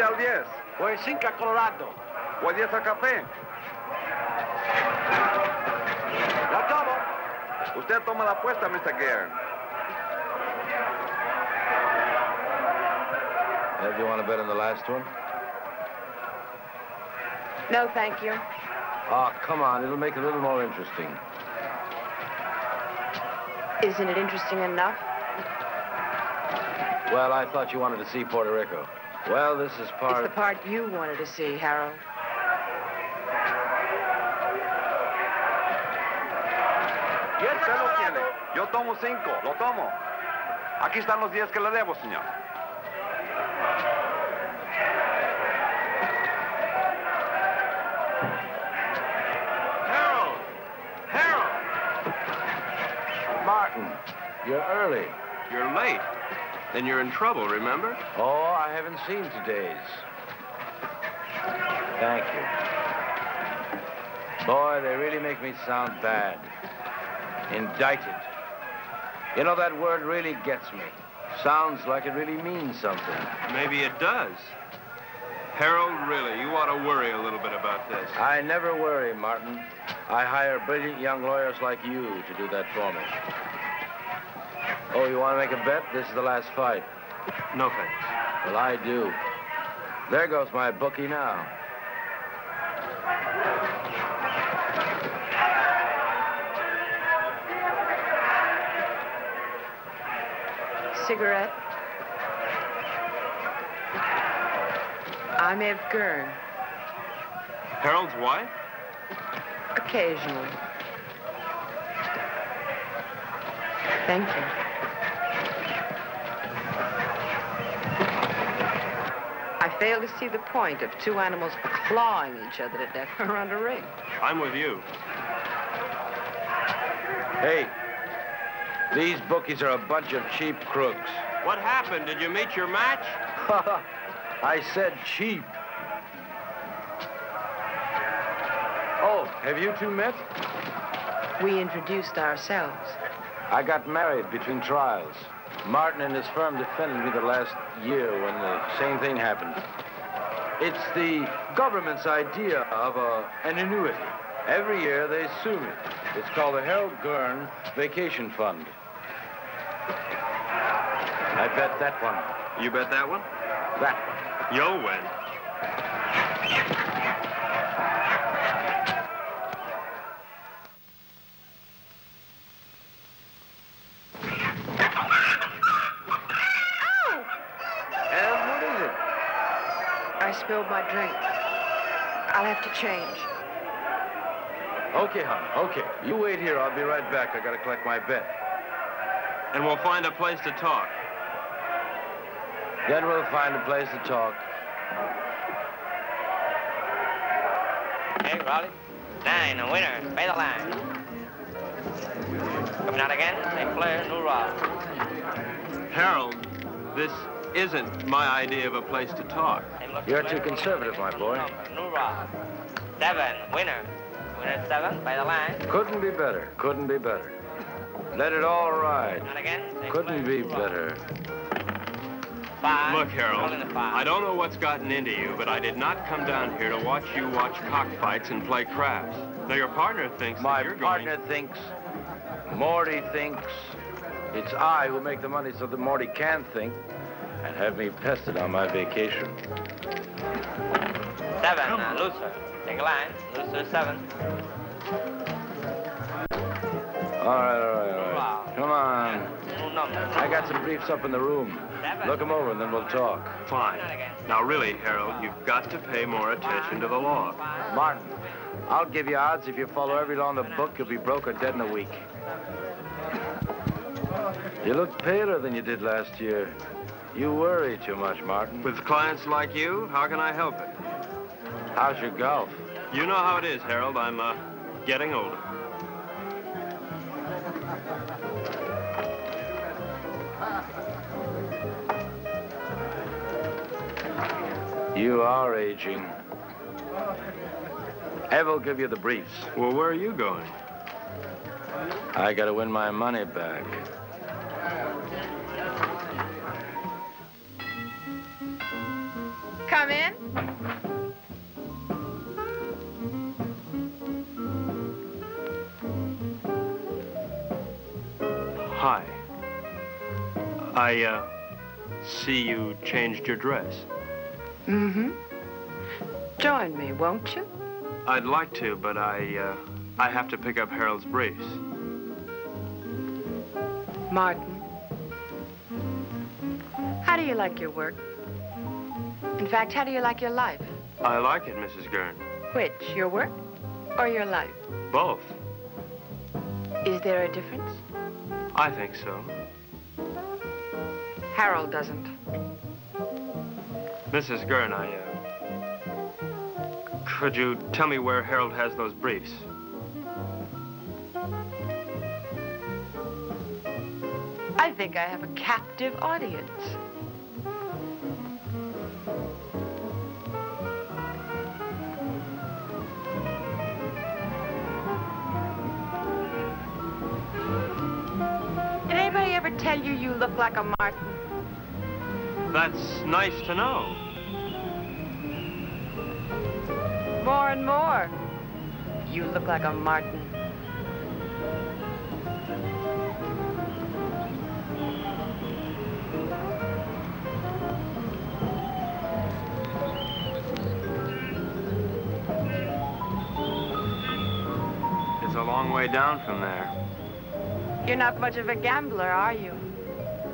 al 10. Voy 5 a Colorado. Voy 10 al café. Lo tomo. Usted toma la apuesta, Mr. Gare. Do you want to bet on the last one? No, thank you. Oh, come on. It'll make it a little more interesting. Isn't it interesting enough? Well, I thought you wanted to see Puerto Rico. Well, this is part... It's the part you wanted to see, Harold. Usted lo tiene. Yo tomo 5. Lo tomo. Aquí están los 10 que le debo, señor. Martin, you're early. You're late. Then you're in trouble, remember? Oh, I haven't seen today's. Thank you. Boy, they really make me sound bad. Indicted. You know, that word really gets me. Sounds like it really means something. Maybe it does. Harold, really, you ought to worry a little bit about this. I never worry, Martin. I hire brilliant young lawyers like you to do that for me. Oh, you want to make a bet? This is the last fight. No thanks. Well, I do. There goes my bookie now. Cigarette? I'm Ev Gurn. Harold's wife? Occasionally. Thank you. I fail to see the point of two animals clawing each other to death around a ring. I'm with you. Hey, these bookies are a bunch of cheap crooks. What happened? Did you meet your match? I said cheap. Oh, have you two met? We introduced ourselves. I got married between trials. Martin and his firm defended me the last year when the same thing happened. It's the government's idea of an annuity. Every year they sue me. It's called the Harold Gurn Vacation Fund. I bet that one. You bet that one? That one. You'll win. I spilled my drink. I'll have to change. Okay, hon, okay. You wait here. I'll be right back. I gotta collect my bet. And we'll find a place to talk. Then we'll find a place to talk. Hey, Raleigh. 9, a winner. Pay the line. Coming out again. St. Clair, New Rock. Harold, this isn't my idea of a place to talk. You're too conservative, my boy. New Rock. 7, winner. Winner 7, by the line. Couldn't be better. Couldn't be better. Let it all ride. Not again. Couldn't be better. 5. Look, Harold, Calling the 5. I don't know what's gotten into you, but I did not come down here to watch you watch cockfights and play craps. Now, your partner thinks My that you're partner thinks, Morty thinks, it's I who make the money so that Morty can think and have me pestered on my vacation. 7, looser. Take a line. Looser 7. All right. Come on. I got some briefs up in the room. Look them over and then we'll talk. Fine. Now, really, Harold, you've got to pay more attention to the law. Martin, I'll give you odds. If you follow every law in the book, you'll be broke or dead in a week. You look paler than you did last year. You worry too much, Martin. With clients like you, how can I help it? How's your golf? You know how it is, Harold. I'm, getting older. You are aging. Ev will give you the briefs. Well, where are you going? I gotta win my money back. Come come in? Hi. I see you changed your dress. Mm-hmm. Join me, won't you? I'd like to, but I have to pick up Harold's briefs. Martin, how do you like your work? In fact, how do you like your life? I like it, Mrs. Gurn. Which, your work or your life? Both. Is there a difference? I think so. Harold doesn't. Mrs. Gurn, could you tell me where Harold has those briefs? I think I have a captive audience. Did anybody ever tell you you look like a Martin? That's nice to know. More and more. You look like a Martin. It's a long way down from there. You're not much of a gambler, are you?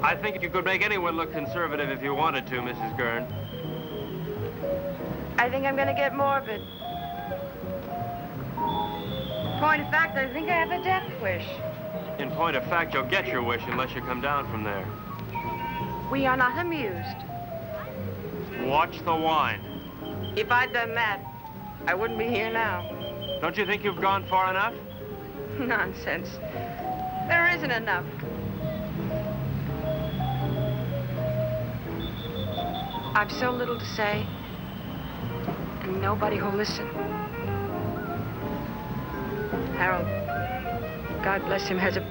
I think you could make anyone look conservative if you wanted to, Mrs. Gurn. I think I'm gonna get morbid. Point of fact, I think I have a death wish. In point of fact, you'll get your wish unless you come down from there. We are not amused. Watch the wine. If I'd done that, I wouldn't be here now. Don't you think you've gone far enough? Nonsense. There isn't enough. I've so little to say, and nobody who'll listen. Harold, God bless him, has a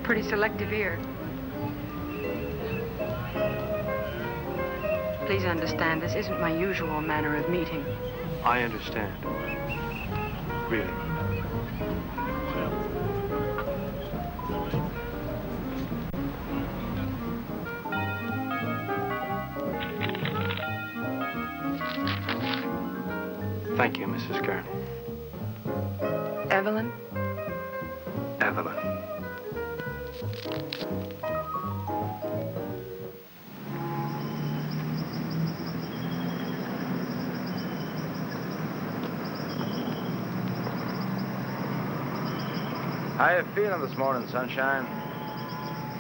pretty selective ear. Please understand, this isn't my usual manner of meeting. I understand. Really. Thank you, Mrs. Gurn. Evelyn? Evelyn. How you feeling this morning, sunshine?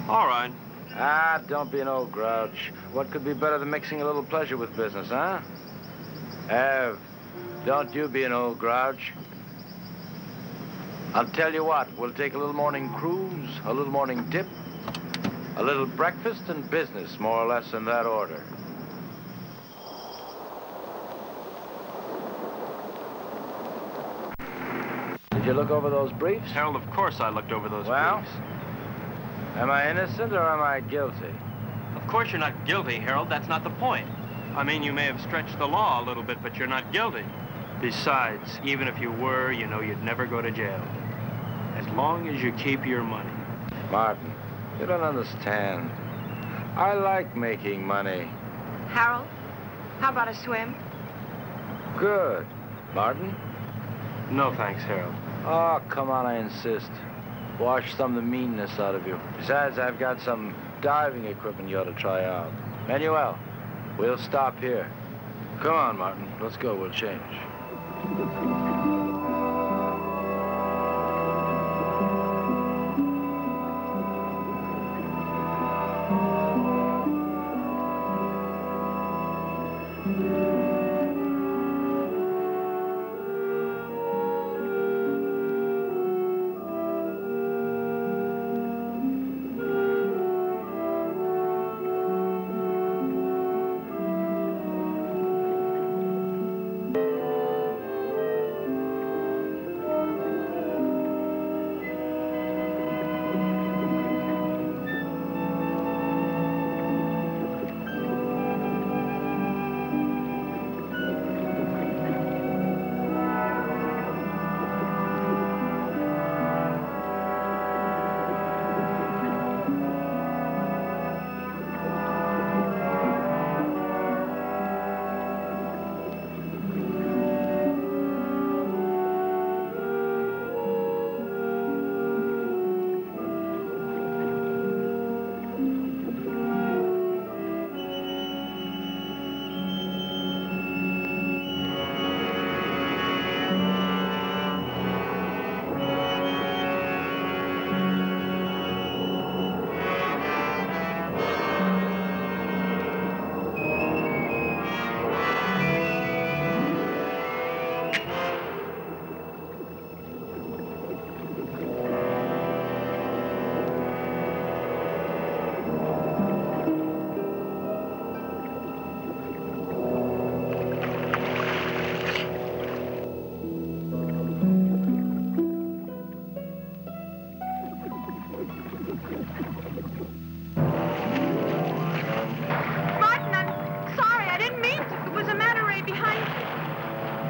All right. Ah, don't be an old grouch. What could be better than mixing a little pleasure with business, huh? Ev, don't you be an old grouch. I'll tell you what, we'll take a little morning cruise, a little morning dip, a little breakfast and business, more or less in that order. Did you look over those briefs? Harold, of course I looked over those Well? briefs. Am I innocent or am I guilty? Of course you're not guilty, Harold. That's not the point. I mean, you may have stretched the law a little bit, but you're not guilty. Besides, even if you were, you know you'd never go to jail. As long as you keep your money. Martin, you don't understand. I like making money. Harold, how about a swim? Good. Martin? No thanks, Harold. Oh, come on, I insist. Wash some of the meanness out of you. Besides, I've got some diving equipment you ought to try out. Manuel, we'll stop here. Come on, Martin. Let's go. We'll change.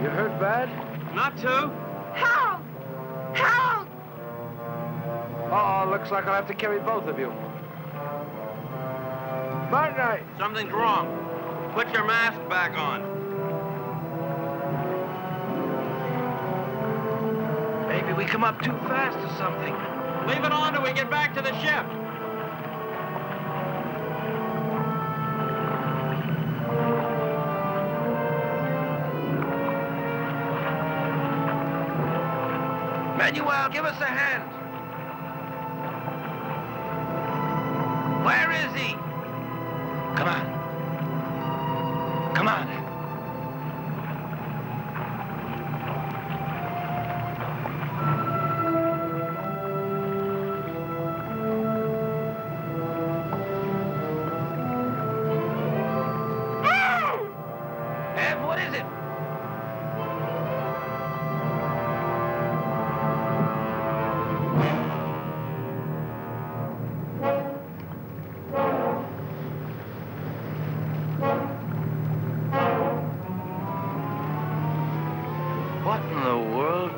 You hurt bad? Not too. Help! Help! Oh, looks like I'll have to carry both of you. Martin! Something's wrong. Put your mask back on. Maybe we come up too fast or something. Leave it on till we get back to the ship. Manuel, give us a hand. Where is he? Come on. Come on. Ev, what is it? What in the world?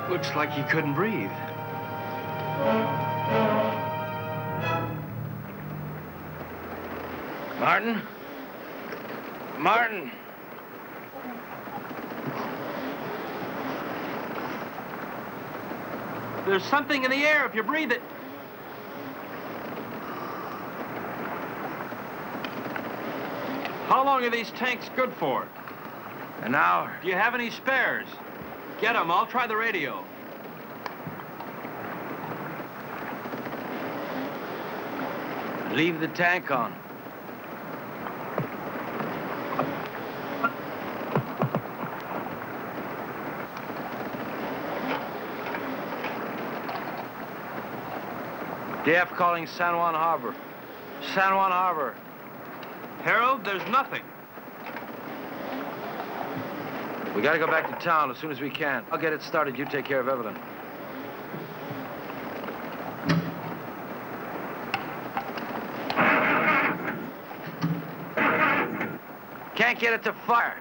Looks like he couldn't breathe. Martin? Martin! There's something in the air if you breathe it. How long are these tanks good for? An hour. Do you have any spares? Get them. I'll try the radio. Leave the tank on. DF calling San Juan Harbor. San Juan Harbor. Harold, there's nothing. We gotta go back to town as soon as we can. I'll get it started. You take care of Evelyn. Can't get it to fire.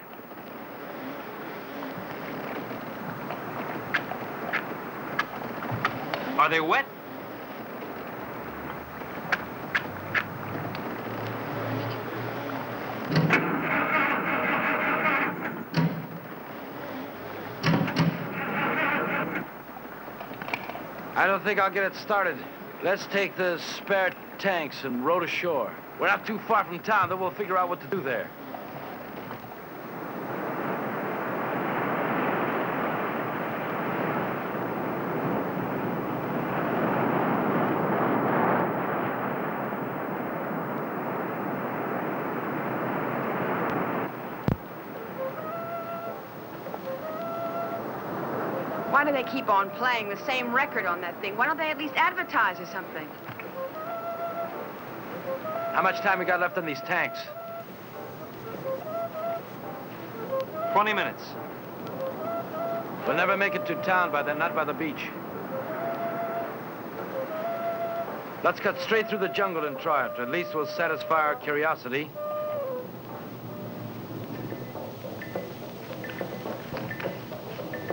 Are they wet? I don't think I'll get it started. Let's take the spare tanks and row to shore. We're not too far from town, then we'll figure out what to do there. Why do they keep on playing the same record on that thing? Why don't they at least advertise or something? How much time we got left on these tanks? 20 minutes. We'll never make it to town by then, not by the beach. Let's cut straight through the jungle and try it. At least we'll satisfy our curiosity.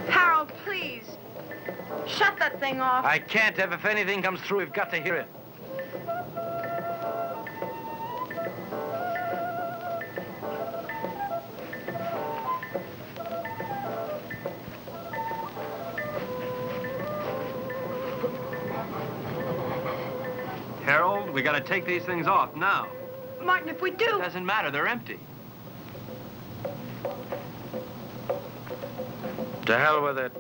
Harold, please. Shut that thing off. I can't, Ev. If anything comes through, we've got to hear it. Harold, we gotta take these things off now. Martin, if we do... Doesn't matter, they're empty. To hell with it.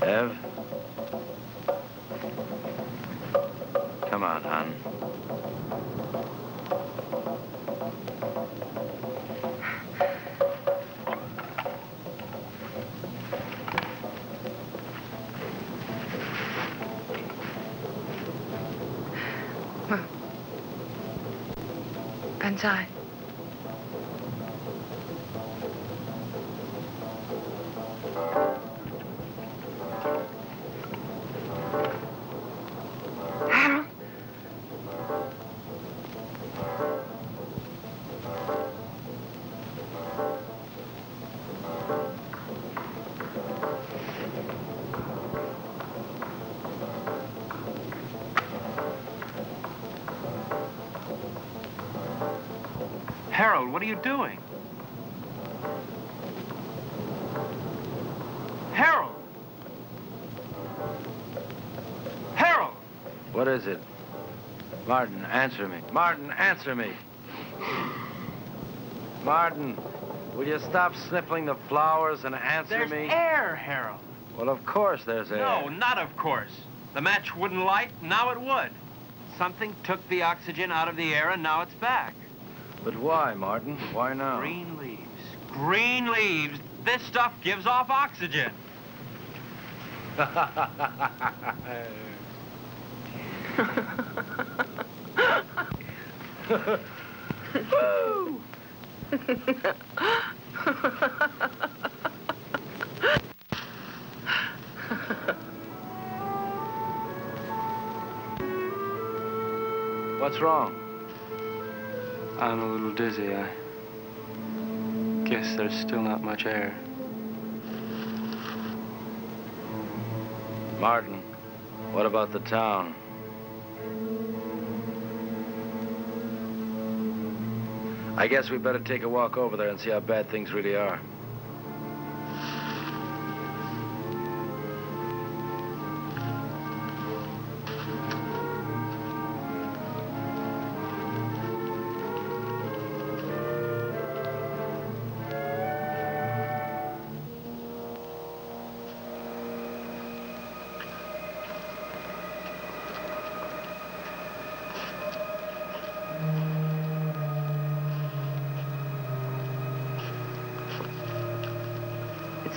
Ev? Come on, hon. Inside. Harold, what are you doing? Harold! Harold! What is it? Martin, answer me. Martin, answer me. Martin, will you stop sniffling the flowers and answer me? There's air, Harold. Well, of course there's air. No, not of course. The match wouldn't light, now it would. Something took the oxygen out of the air, and now it's back. But why, Martin? Why now? Green leaves. Green leaves. This stuff gives off oxygen. Woo! What's wrong? I'm a little dizzy. I guess there's still not much air. Martin, what about the town? I guess we better take a walk over there and see how bad things really are.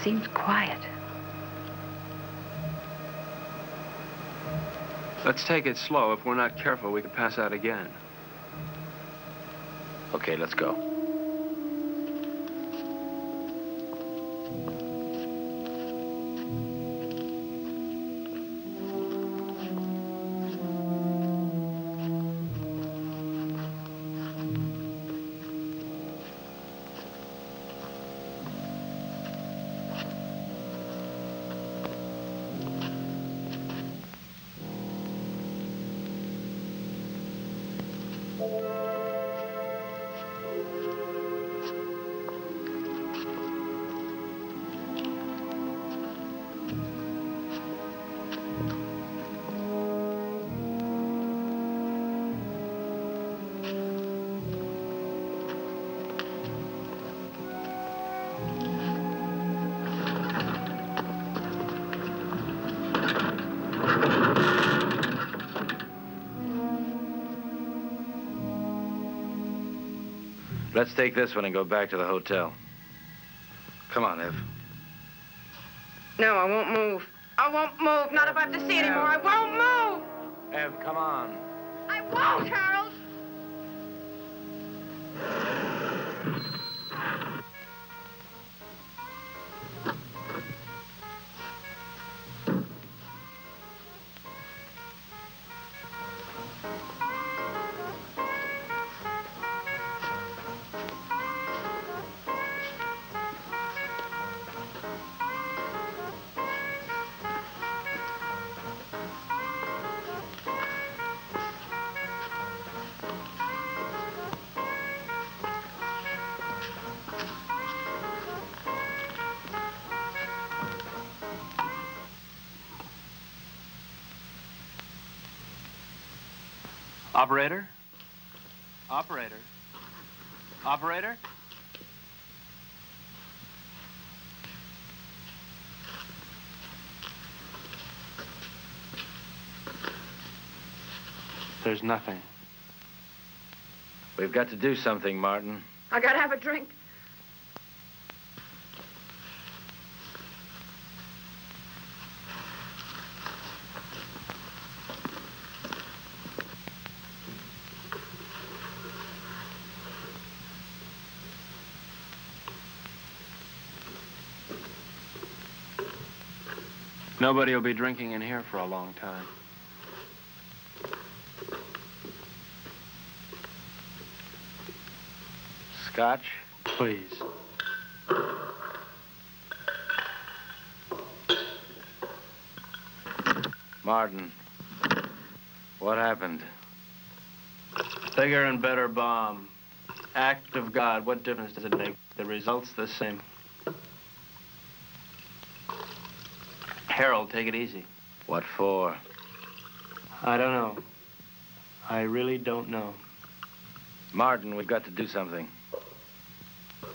Seems quiet. Let's take it slow. If we're not careful, we could pass out again. Okay, let's go. Let's take this one and go back to the hotel. Come on, Ev. No, I won't move. I won't move. Not if I have to see anymore. I won't move. Ev, come on. I won't, Harold. Operator? Operator? Operator? There's nothing. We've got to do something, Martin. I gotta have a drink. Nobody will be drinking in here for a long time. Scotch? Please. Martin, what happened? Bigger and better bomb. Act of God, what difference does it make? The result's the same. Harold, take it easy. What for? I don't know. I really don't know. Martin, we've got to do something.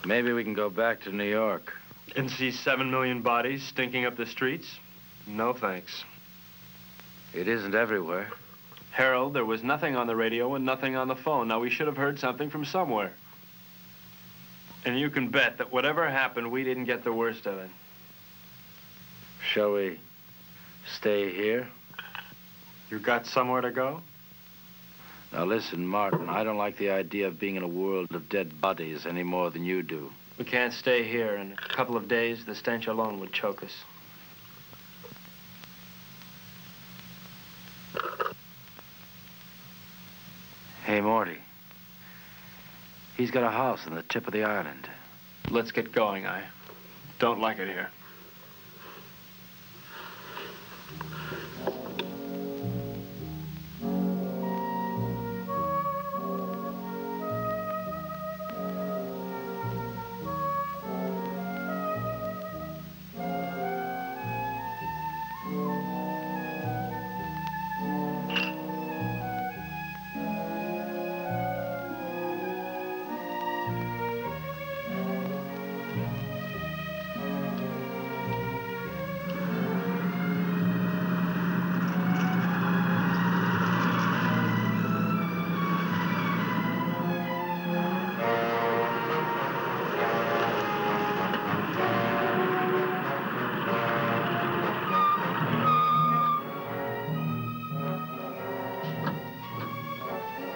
Maybe we can go back to New York. And see 7 million bodies stinking up the streets? No, thanks. It isn't everywhere. Harold, there was nothing on the radio and nothing on the phone. Now, we should have heard something from somewhere. And you can bet that whatever happened, we didn't get the worst of it. Shall we stay here? You got somewhere to go? Now listen, Martin, I don't like the idea of being in a world of dead bodies any more than you do. We can't stay here. In a couple of days, the stench alone would choke us. Hey, Morty. He's got a house on the tip of the island. Let's get going. I don't like it here.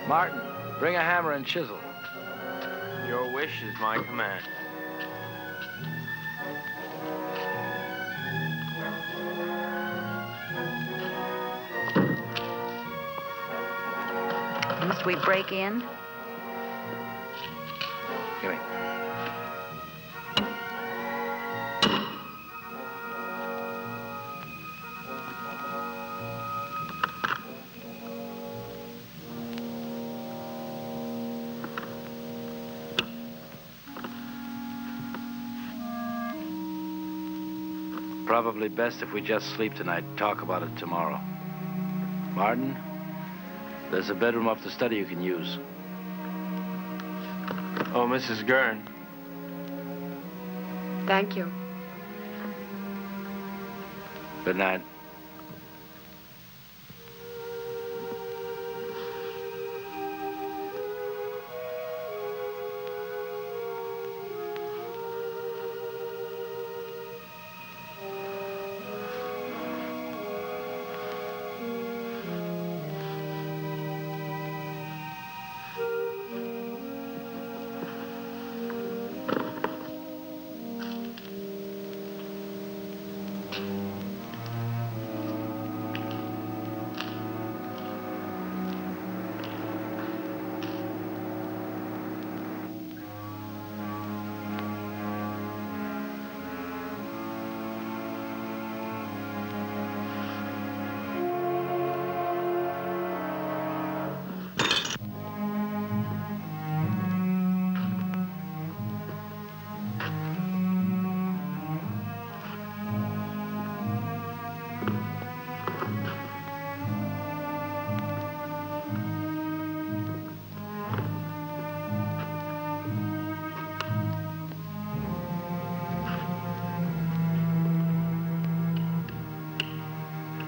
Martin, bring a hammer and chisel. Your wish is my command. Must we break in? Give me. Probably best if we just sleep tonight and talk about it tomorrow. Martin, there's a bedroom off the study you can use. Oh, Mrs. Gurn. Thank you. Good night.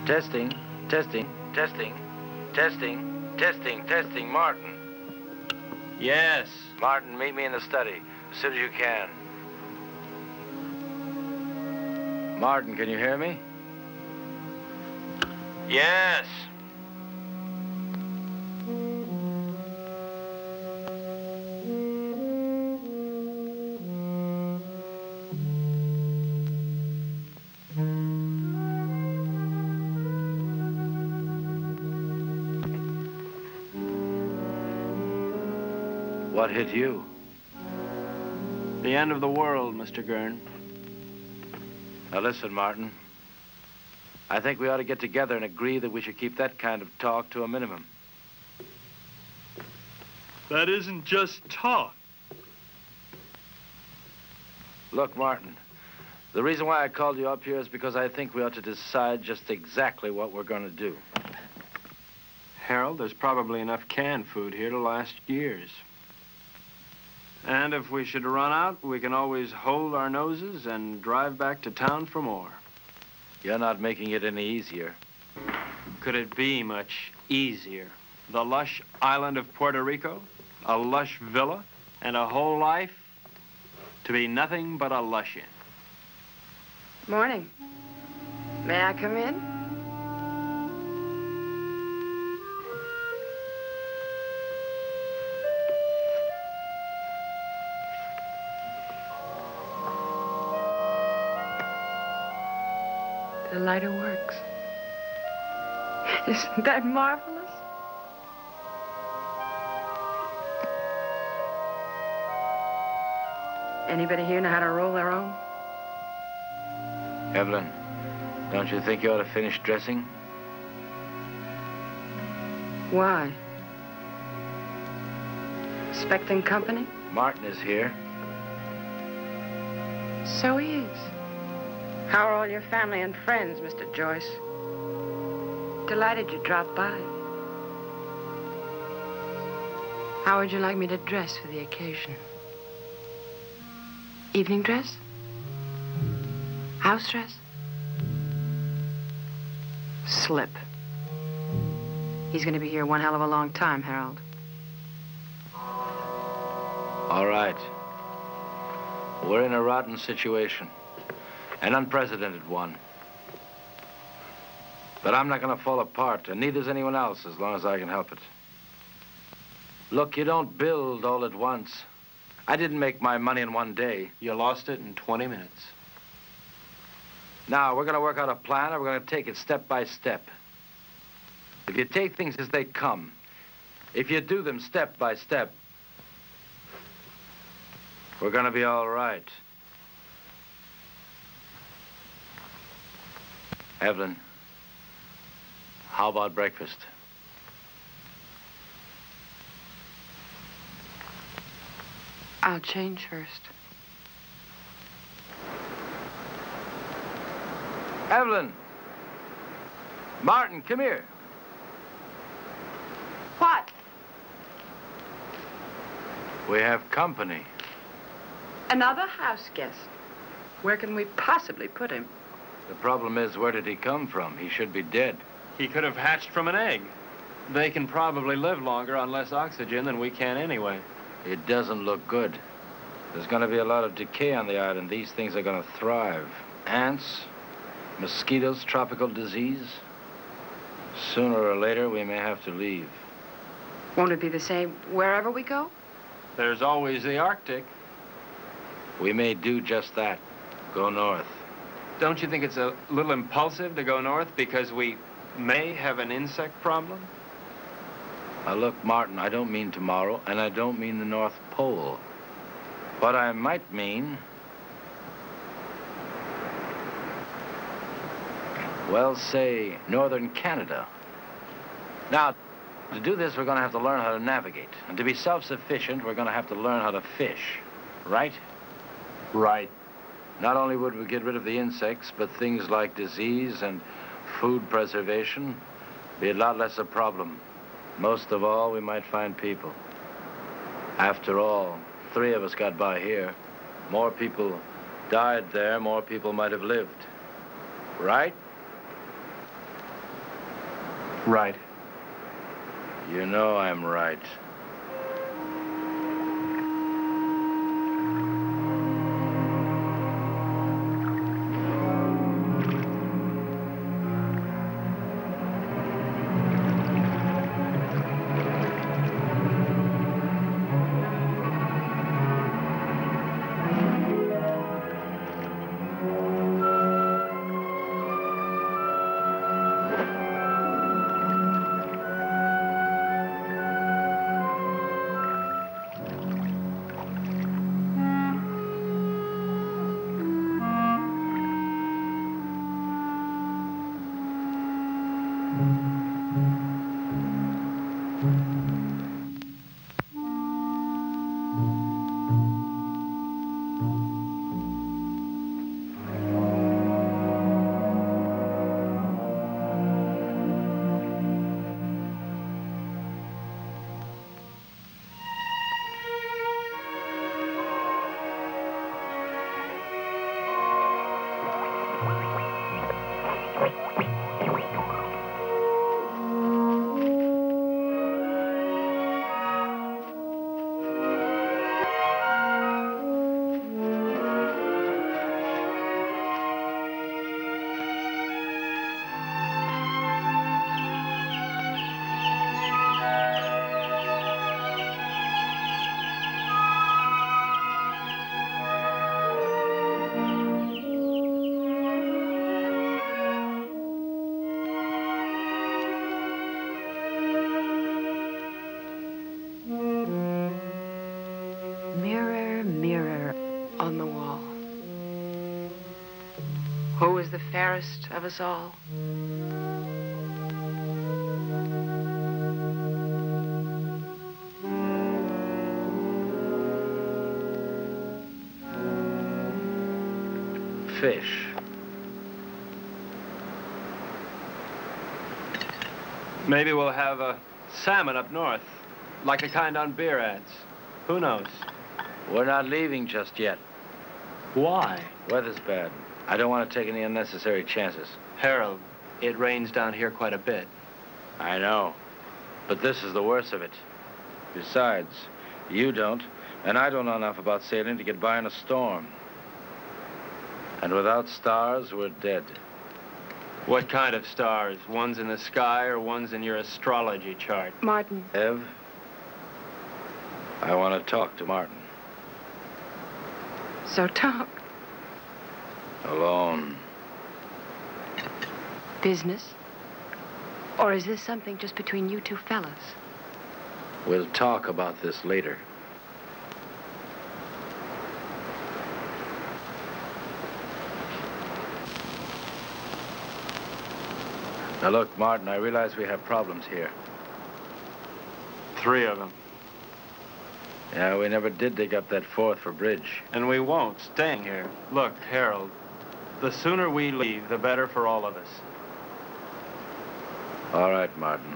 Testing, testing, testing, testing, testing, testing. Martin. Yes. Martin, meet me in the study as soon as you can. Martin, can you hear me? Yes. What hit you? The end of the world, Mr. Gurn. Now listen, Martin. I think we ought to get together and agree that we should keep that kind of talk to a minimum. That isn't just talk. Look, Martin, the reason why I called you up here is because I think we ought to decide just exactly what we're going to do. Harold, there's probably enough canned food here to last years. And if we should run out, we can always hold our noses and drive back to town for more. You're not making it any easier. Could it be much easier? The lush island of Puerto Rico, a lush villa, and a whole life to be nothing but a lush in. Morning. May I come in? The lighter works. Isn't that marvelous? Anybody here know how to roll their own? Evelyn, don't you think you ought to finish dressing? Why? Expecting company? Martin is here. So he is. How are all your family and friends, Mr. Joyce? Delighted you dropped by. How would you like me to dress for the occasion? Evening dress? House dress? Slip. He's going to be here one hell of a long time, Harold. All right. We're in a rotten situation. An unprecedented one. But I'm not going to fall apart, and neither's anyone else as long as I can help it. Look, you don't build all at once. I didn't make my money in one day. You lost it in 20 minutes. Now, we're going to work out a plan, and we're going to take it step by step. If you take things as they come, if you do them step by step, we're going to be all right. Evelyn, how about breakfast? I'll change first. Evelyn! Martin, come here. What? We have company. Another house guest. Where can we possibly put him? The problem is, where did he come from? He should be dead. He could have hatched from an egg. They can probably live longer on less oxygen than we can anyway. It doesn't look good. There's going to be a lot of decay on the island. These things are going to thrive. Ants, mosquitoes, tropical disease. Sooner or later, we may have to leave. Won't it be the same wherever we go? There's always the Arctic. We may do just that. Go north. Don't you think it's a little impulsive to go north because we may have an insect problem? Now, look, Martin, I don't mean tomorrow, and I don't mean the North Pole. But I might mean, well, say, northern Canada. Now, to do this, we're going to have to learn how to navigate. And to be self-sufficient, we're going to have to learn how to fish. Right? Right. Not only would we get rid of the insects, but things like disease and food preservation be a lot less a problem. Most of all, we might find people. After all, 3 of us got by here. More people died there, more people might have lived. Right? Right. You know I'm right. the fairest of us all. Fish. Maybe we'll have a salmon up north, like the kind on beer ads. Who knows? We're not leaving just yet. Why? Weather's bad. I don't want to take any unnecessary chances. Harold, it rains down here quite a bit. I know, but this is the worst of it. Besides, you don't, and I don't know enough about sailing to get by in a storm. And without stars, we're dead. What kind of stars? Ones in the sky or ones in your astrology chart? Martin. Ev, I want to talk to Martin. So talk. Alone. Business? Or is this something just between you two fellas? We'll talk about this later. Now look, Martin, I realize we have problems here. 3 of them. Yeah, we never did dig up that 4th for bridge. And we won't, staying here. Look, Harold, the sooner we leave, the better for all of us. All right, Martin.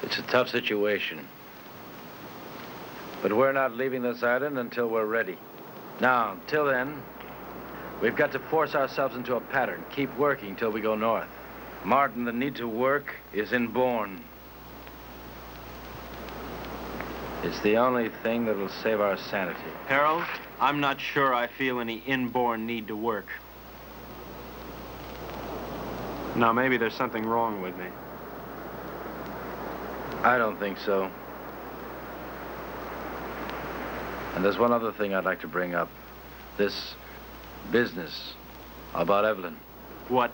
It's a tough situation. But we're not leaving this island until we're ready. Now, until then, we've got to force ourselves into a pattern. Keep working till we go north. Martin, the need to work is inborn. It's the only thing that'll save our sanity. Harold, I'm not sure I feel any inborn need to work. Now, maybe there's something wrong with me. I don't think so. And there's one other thing I'd like to bring up. This business about Evelyn. What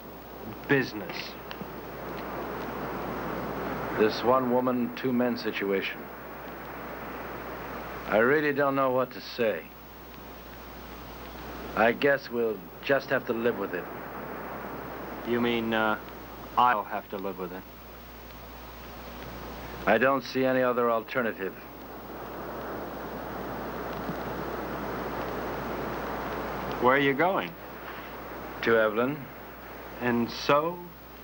business? This 1 woman, 2 men situation. I really don't know what to say. I guess we'll just have to live with it. You mean, I'll have to live with it? I don't see any other alternative. Where are you going? To Evelyn. And so,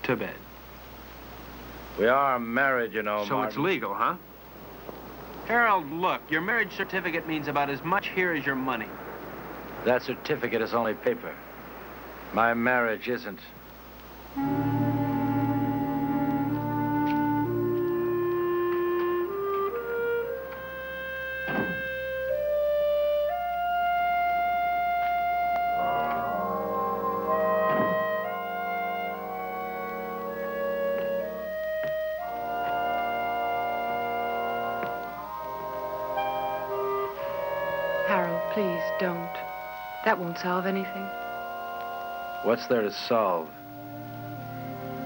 to bed. We are married, you know, So Martin. it's legal, huh? Harold, look, your marriage certificate means about as much here as your money. That certificate is only paper. My marriage isn't. Harold, please, don't. That won't solve anything. What's there to solve?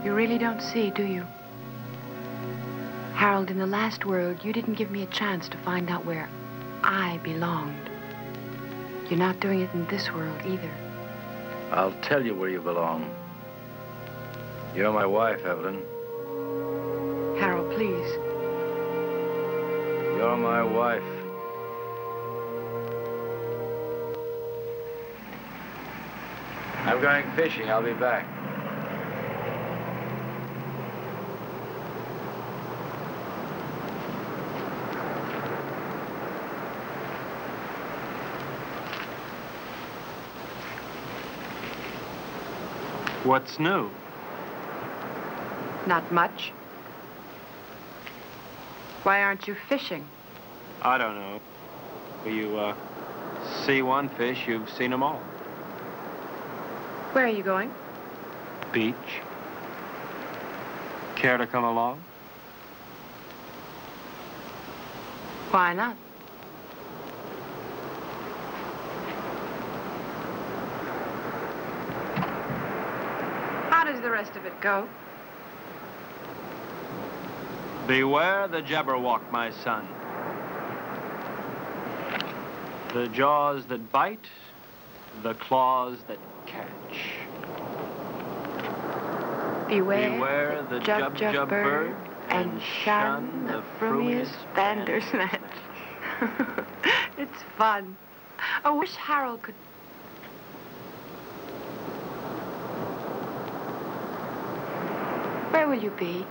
You really don't see, do you? Harold, in the last world, you didn't give me a chance to find out where I belonged. You're not doing it in this world either. I'll tell you where you belong. You're my wife, Evelyn. Harold, please. You're my wife. I'm going fishing. I'll be back. What's new? Not much. Why aren't you fishing? I don't know. You, see one fish, you've seen them all. Where are you going? Beach. Care to come along? Why not? How does the rest of it go? Beware the Jabberwock, my son. The jaws that bite, the claws that catch. Beware the jub bird and shun the frumious bandersnatch. It's fun. I wish Harold could... Where will you be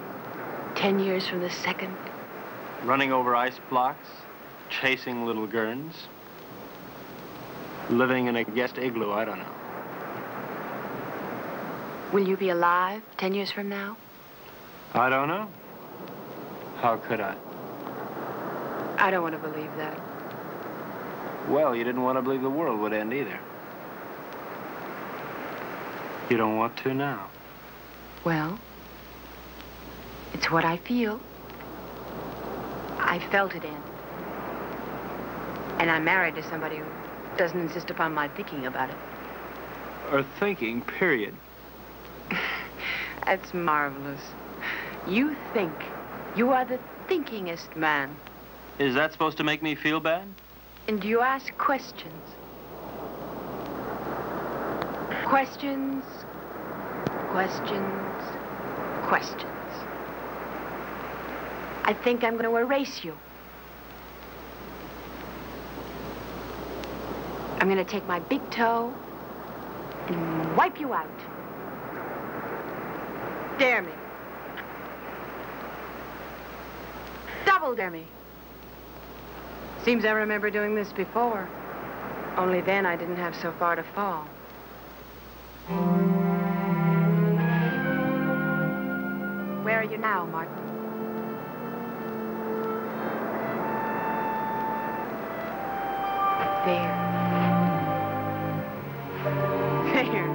10 years from the second? Running over ice blocks, chasing little gurns, living in a guest igloo, I don't know. Will you be alive 10 years from now? I don't know. How could I? I don't want to believe that. Well, you didn't want to believe the world would end either. You don't want to now. Well, it's what I feel. I felt it end. And I'm married to somebody who doesn't insist upon my thinking about it. Or thinking, period. That's marvelous. You think. You are the thinkingest man. Is that supposed to make me feel bad? And you ask questions. Questions, questions, questions. I think I'm going to erase you. I'm going to take my big toe and wipe you out. Dare me. Double dare me. Seems I remember doing this before. Only then I didn't have so far to fall. Where are you now, Martin? There. There.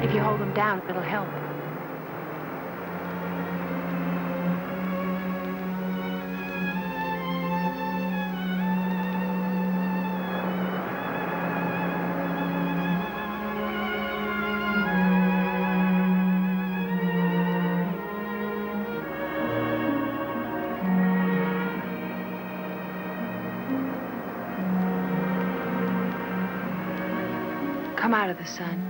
If you hold them down, it'll help. Come out of the sun.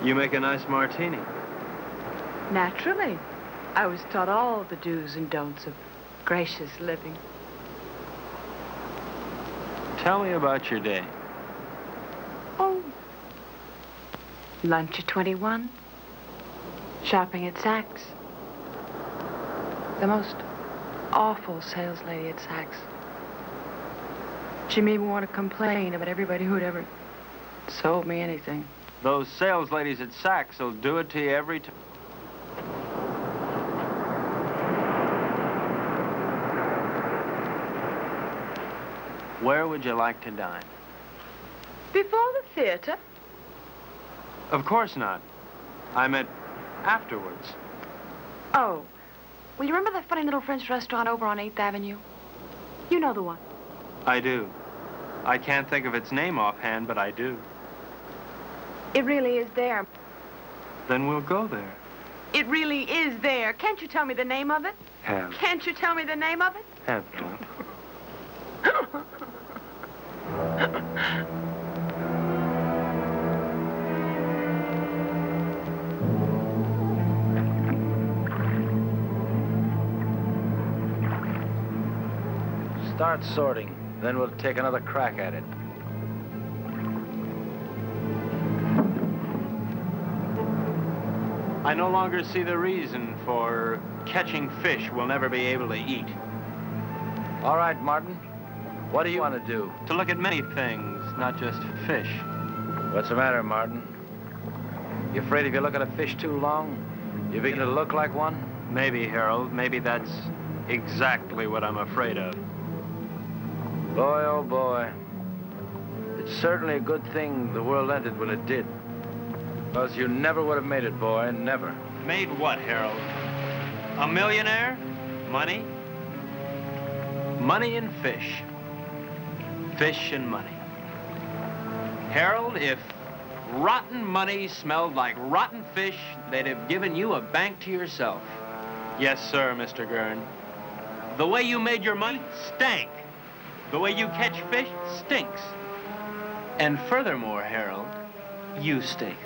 You make a nice martini. Naturally. I was taught all the do's and don'ts of gracious living. Tell me about your day. Oh. Lunch at 21. Shopping at Saks. The most awful sales lady at Saks. She made me want to complain about everybody who'd ever sold me anything. Those sales ladies at Saks will do it to you every time. Where would you like to dine? Before the theater? Of course not. I meant afterwards. Oh. Well, you remember that funny little French restaurant over on 8th Avenue? You know the one. I do. I can't think of its name offhand, but I do. It really is there. Then we'll go there. It really is there. Can't you tell me the name of it? Have. Can't you tell me the name of it? Have not. Start sorting, then we'll take another crack at it. I no longer see the reason for catching fish we'll never be able to eat. All right, Martin. What do you want to do? To look at many things, not just fish. What's the matter, Martin? You afraid if you look at a fish too long, you begin to look like one? Maybe, Harold. Maybe that's exactly what I'm afraid of. Boy, oh boy. It's certainly a good thing the world ended when it did. Because you never would have made it, boy, never. Made what, Harold? A millionaire? Money? Money and fish. Fish and money. Harold, if rotten money smelled like rotten fish, they'd have given you a bank to yourself. Yes, sir, Mr. Gurn. The way you made your money stank. The way you catch fish stinks. And furthermore, Harold, you stink.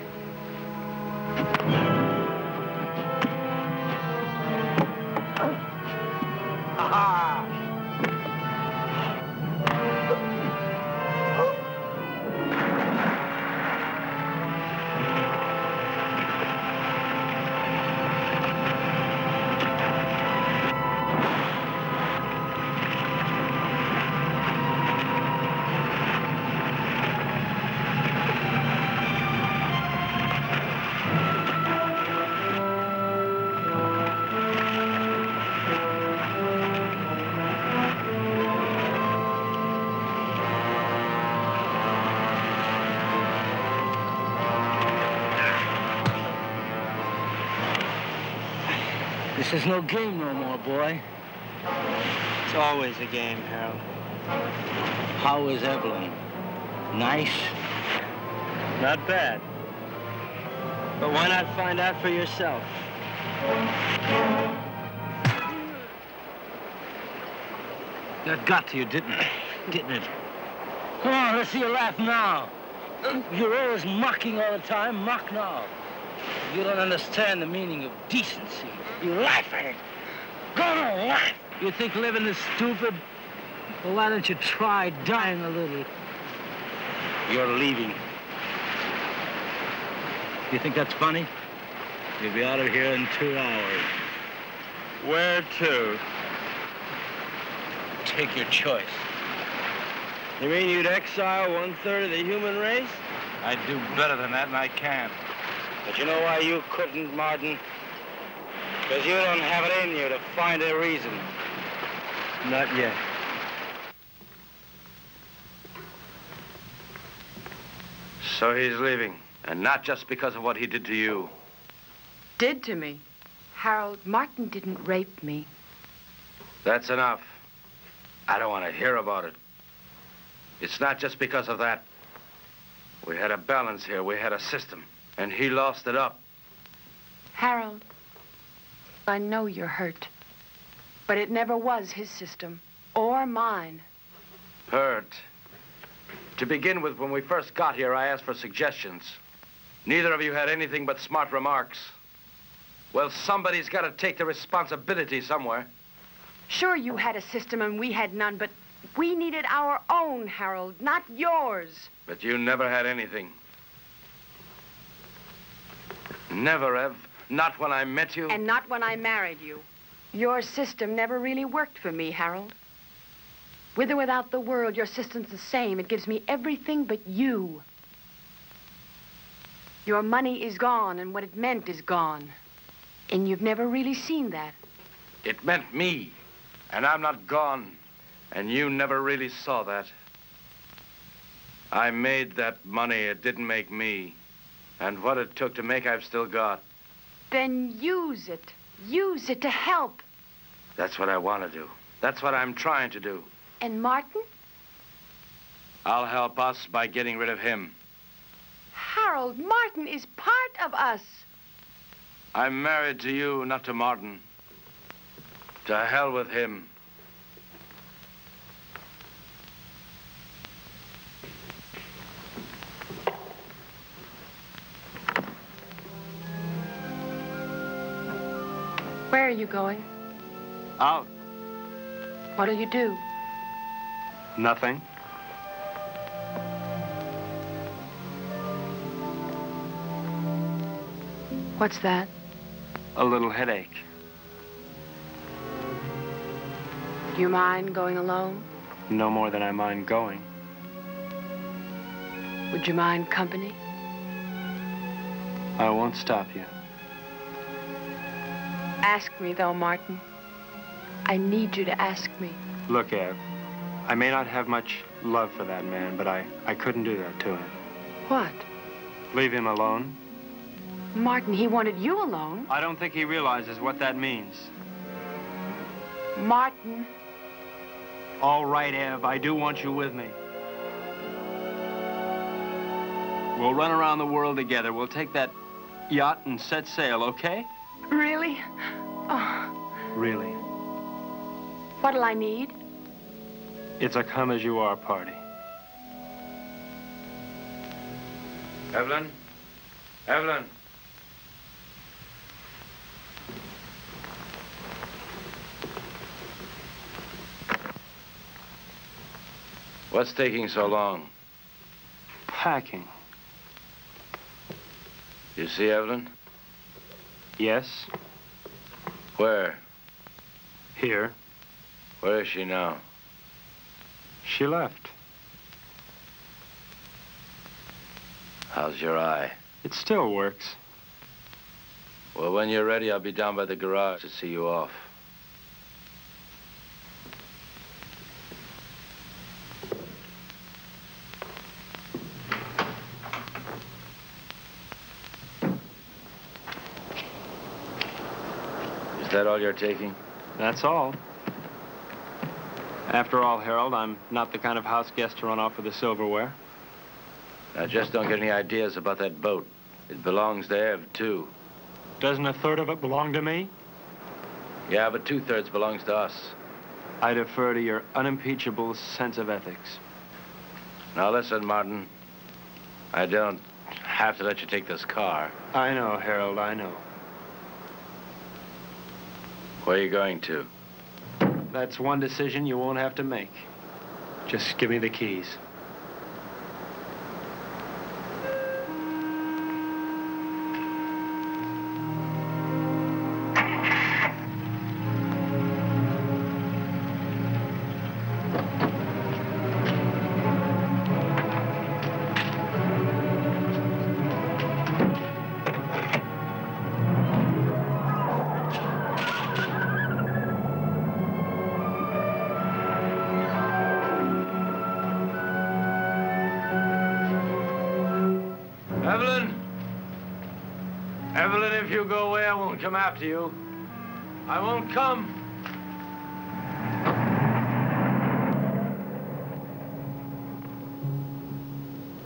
This is no game no more, boy. It's always a game, Harold. How is Evelyn? Nice? Not bad. But why not find out for yourself? That got to you, didn't it? Come on, let's see you laugh now. You're always mocking all the time. Mock now. You don't understand the meaning of decency. You laugh at it. Go on, laugh. You think living is stupid? Well, why don't you try dying a little? You're leaving. You think that's funny? You'll be out of here in 2 hours. Where to? Take your choice. You mean you'd exile 1/3 of the human race? I'd do better than that, and I can't. But you know why you couldn't, Martin? Because you don't have it in you to find a reason. Not yet. So he's leaving, and not just because of what he did to you. Did to me? Harold, Martin didn't rape me. That's enough. I don't want to hear about it. It's not just because of that. We had a balance here. We had a system. And he lost it up. Harold, I know you're hurt. But it never was his system, or mine. Hurt? To begin with, when we first got here, I asked for suggestions. Neither of you had anything but smart remarks. Well, somebody's got to take the responsibility somewhere. Sure, you had a system and we had none, but we needed our own, Harold, not yours. But you never had anything. Never, Ev. Not when I met you. And not when I married you. Your system never really worked for me, Harold. With or without the world, your system's the same. It gives me everything but you. Your money is gone, and what it meant is gone. And you've never really seen that. It meant me, and I'm not gone. And you never really saw that. I made that money. It didn't make me. And what it took to make, I've still got. Then use it. Use it to help. That's what I want to do. That's what I'm trying to do. And Martin? I'll help us by getting rid of him. Harold, Martin is part of us. I'm married to you, not to Martin. To hell with him. Where are you going? Out. What'll you do? Nothing. What's that? A little headache. Do you mind going alone? No more than I mind going. Would you mind company? I won't stop you. Ask me, though, Martin. I need you to ask me. Look, Ev, I may not have much love for that man, but I couldn't do that to him. What? Leave him alone? Martin, he wanted you alone. I don't think he realizes what that means. Martin. All right, Ev, I do want you with me. We'll run around the world together. We'll take that yacht and set sail, okay? Really? Oh. Really. What'll I need? It's a come-as-you-are party. Evelyn? Evelyn? What's taking so long? Packing. You see Evelyn? Yes. Where? Here. Where is she now? She left. How's your eye? It still works. Well, when you're ready, I'll be down by the garage to see you off. Is that all you're taking? That's all. After all, Harold, I'm not the kind of house guest to run off with the silverware. Now, just don't get any ideas about that boat. It belongs to Ev, too. Doesn't a third of it belong to me? Yeah, but 2/3 belongs to us. I defer to your unimpeachable sense of ethics. Now, listen, Martin. I don't have to let you take this car. I know, Harold, I know. Where are you going to? That's one decision you won't have to make. Just give me the keys. Evelyn? Evelyn, if you go away, I won't come after you. I won't come.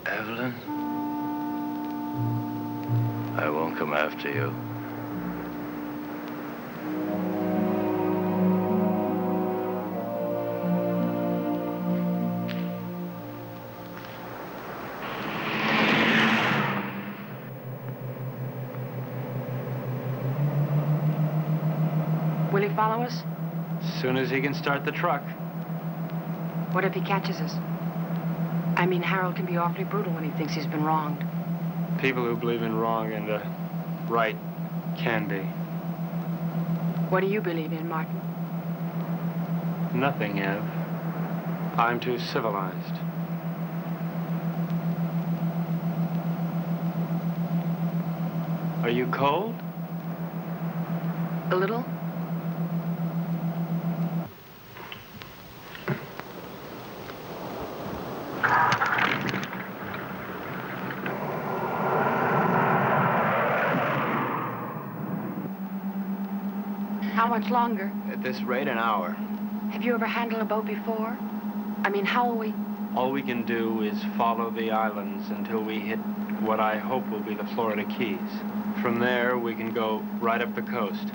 Evelyn? I won't come after you. Will he follow us? As soon as he can start the truck. What if he catches us? I mean, Harold can be awfully brutal when he thinks he's been wronged. People who believe in wrong and right can be. What do you believe in, Martin? Nothing, Ev. I'm too civilized. Are you cold? A little? How much longer? At this rate, an hour. Have you ever handled a boat before? I mean, how will we? All we can do is follow the islands until we hit what I hope will be the Florida Keys. From there, we can go right up the coast.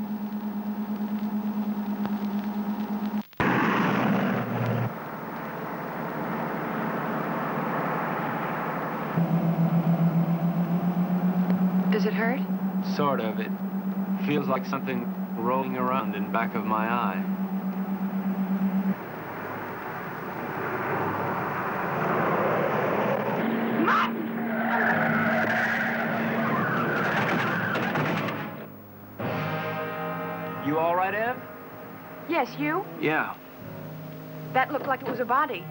Does it hurt? Sort of. It feels like something rolling around in back of my eye. You all right, Ev? Yes, you? Yeah. That looked like it was a body.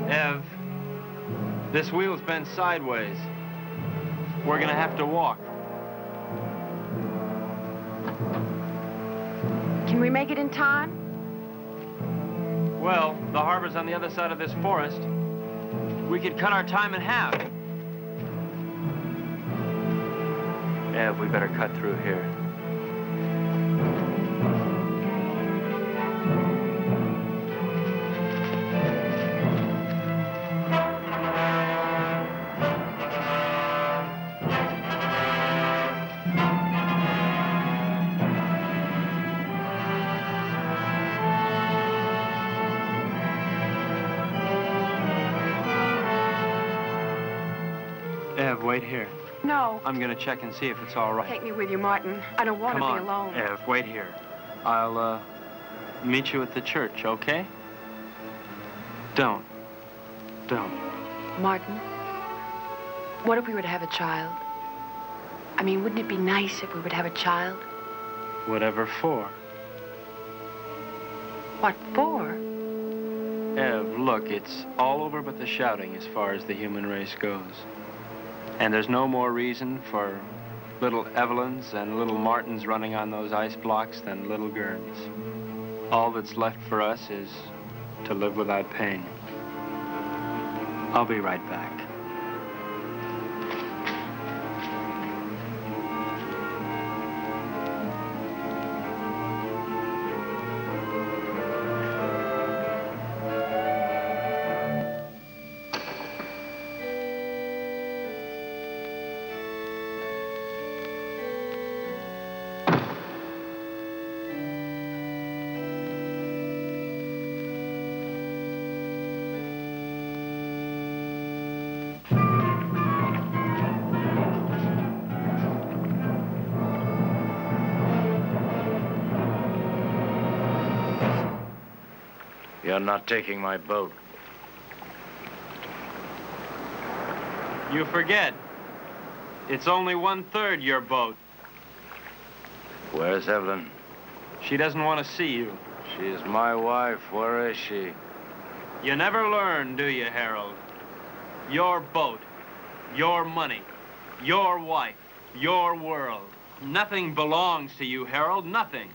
Ev, this wheel's bent sideways. We're gonna have to walk. Can we make it in time? Well, the harbor's on the other side of this forest. We could cut our time in half. Ev, we better cut through here. Ev, wait here. No. I'm gonna check and see if it's all right. Take me with you, Martin. I don't want to be alone. Ev, wait here. I'll, meet you at the church, okay? Don't. Martin, what if we were to have a child? I mean, wouldn't it be nice if we would have a child? Whatever for. What for? Ev, look, it's all over but the shouting as far as the human race goes. And there's no more reason for little Evelyns and little Martins running on those ice blocks than little Gurns. All that's left for us is to live without pain. I'll be right back. You're not taking my boat. You forget. It's only 1/3 your boat. Where's Evelyn? She doesn't want to see you. She's my wife. Where is she? You never learn, do you, Harold? Your boat, your money, your wife, your world. Nothing belongs to you, Harold, nothing.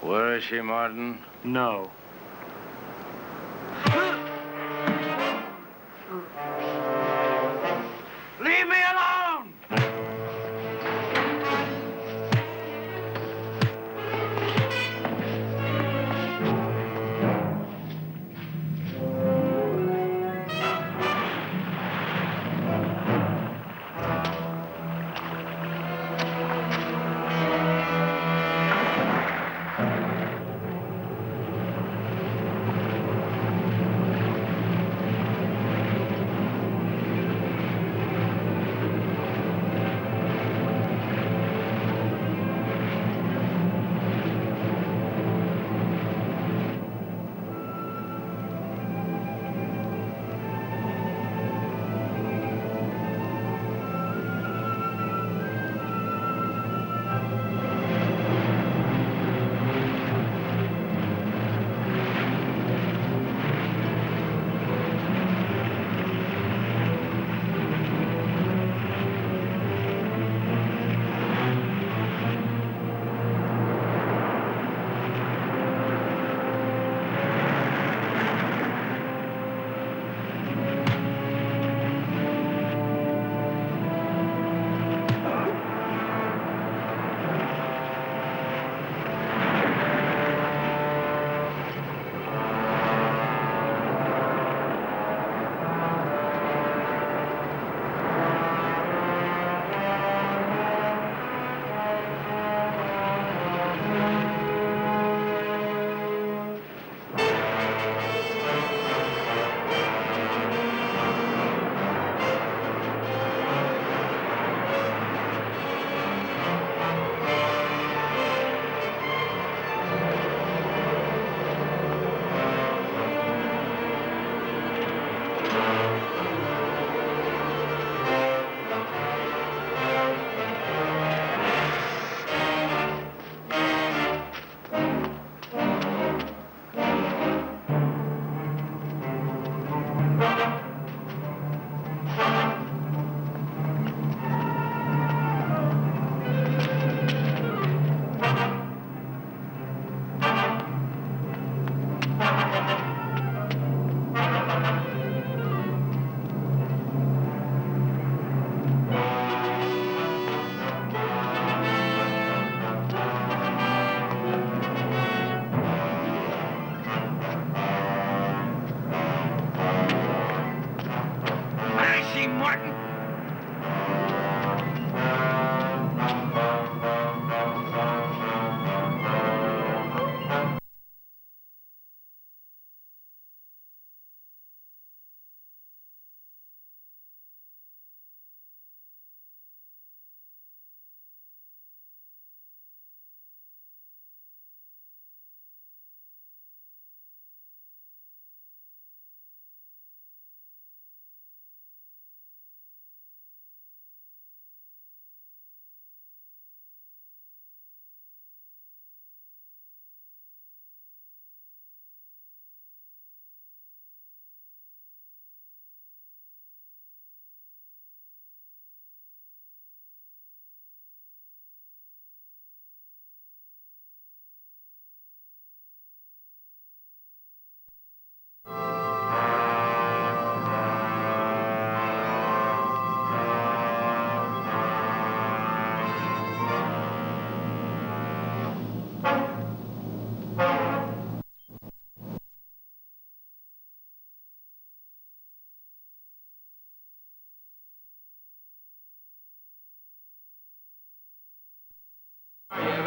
Where is she, Martin? No. Leave me alone!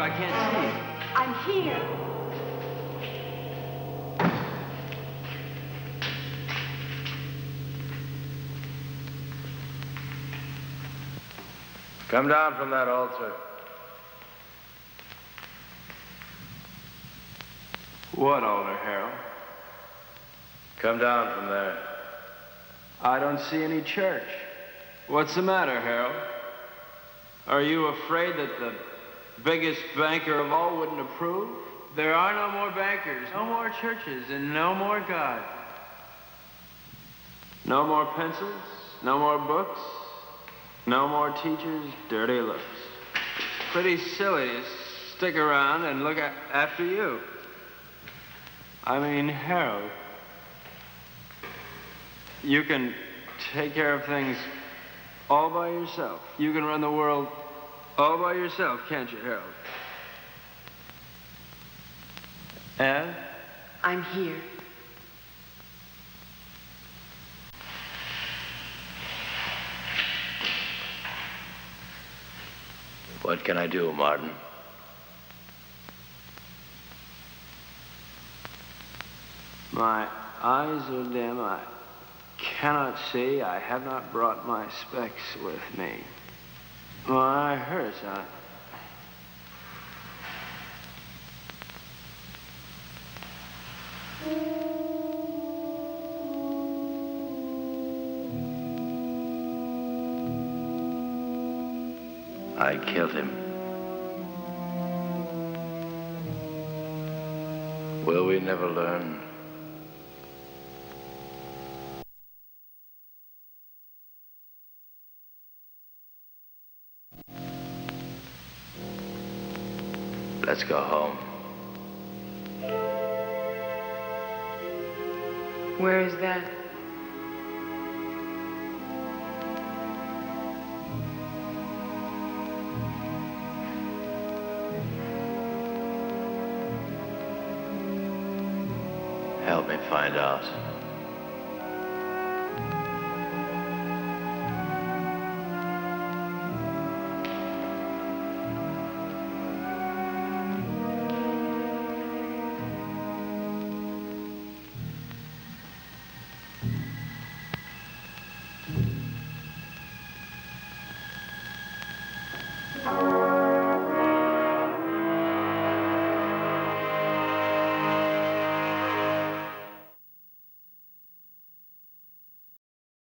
I can't see you. I'm here. Come down from that altar. What altar, Harold? Come down from there. I don't see any church. What's the matter, Harold? Are you afraid that the biggest banker of all wouldn't approve? There are no more bankers, no more churches, and no more God. No more pencils, no more books, no more teachers, dirty looks. It's pretty silly to stick around and look after you. I mean, Harold, you can take care of things all by yourself. You can run the world all by yourself, can't you, Harold? Ev? I'm here. What can I do, Martin? My eyes are dim. I cannot see. I have not brought my specs with me. My eye hurts. I killed him. Will we never learn? Let's go home. Where is that? Help me find out.